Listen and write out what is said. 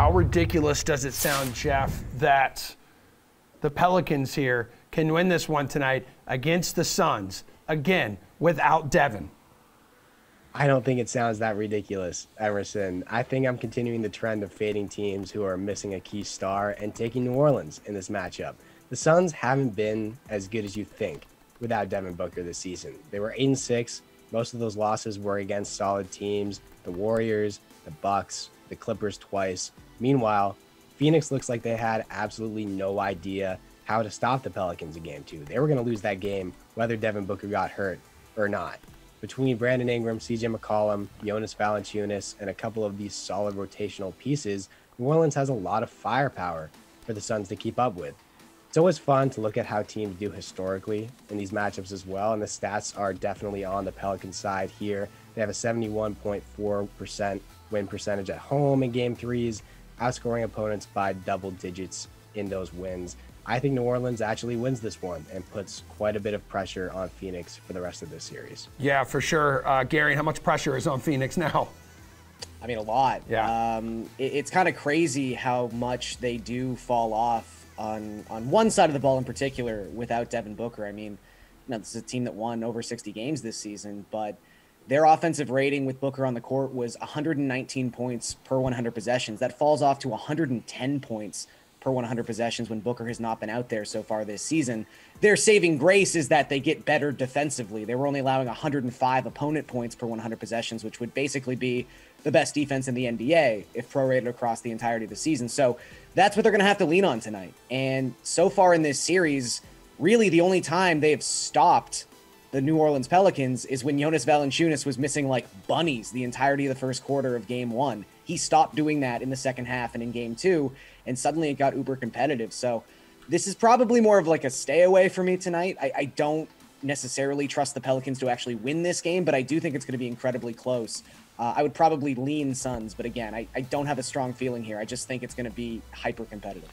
How ridiculous does it sound, Jeff, that the Pelicans here can win this one tonight against the Suns, again, without Devin? I don't think it sounds that ridiculous, Emerson. I think I'm continuing the trend of fading teams who are missing a key star and taking New Orleans in this matchup. The Suns haven't been as good as you think without Devin Booker this season. They were 8-6. Most of those losses were against solid teams, the Warriors, the Bucks, the Clippers twice. Meanwhile, Phoenix looks like they had absolutely no idea how to stop the Pelicans in Game 2. They were going to lose that game whether Devin Booker got hurt or not. Between Brandon Ingram, CJ McCollum, Jonas Valanciunas, and a couple of these solid rotational pieces, New Orleans has a lot of firepower for the Suns to keep up with. It's always fun to look at how teams do historically in these matchups as well, and the stats are definitely on the Pelicans side here. They have a 71.4% win percentage at home in Game 3s, outscoring opponents by double digits in those wins. I think New Orleans actually wins this one and puts quite a bit of pressure on Phoenix for the rest of this series. Yeah, for sure. Gary, how much pressure is on Phoenix now? I mean, a lot. Yeah. It's kind of crazy how much they do fall off on one side of the ball in particular without Devin Booker. I mean, this is a team that won over 60 games this season, but their offensive rating with Booker on the court was 119 points per 100 possessions. That falls off to 110 points per 100 possessions when Booker has not been out there so far this season. Their saving grace is that they get better defensively. They were only allowing 105 opponent points per 100 possessions, which would basically be the best defense in the NBA if prorated across the entirety of the season. So that's what they're going to have to lean on tonight. And so far in this series, really the only time they have stopped the New Orleans Pelicans is when Jonas Valanciunas was missing like bunnies the entirety of the first quarter of Game 1. He stopped doing that in the second half and in Game 2, and suddenly it got uber competitive. So this is probably more of like a stay away for me tonight. I don't necessarily trust the Pelicans to actually win this game, but I do think it's going to be incredibly close. I would probably lean Suns, but again, I don't have a strong feeling here. I just think it's going to be hyper competitive.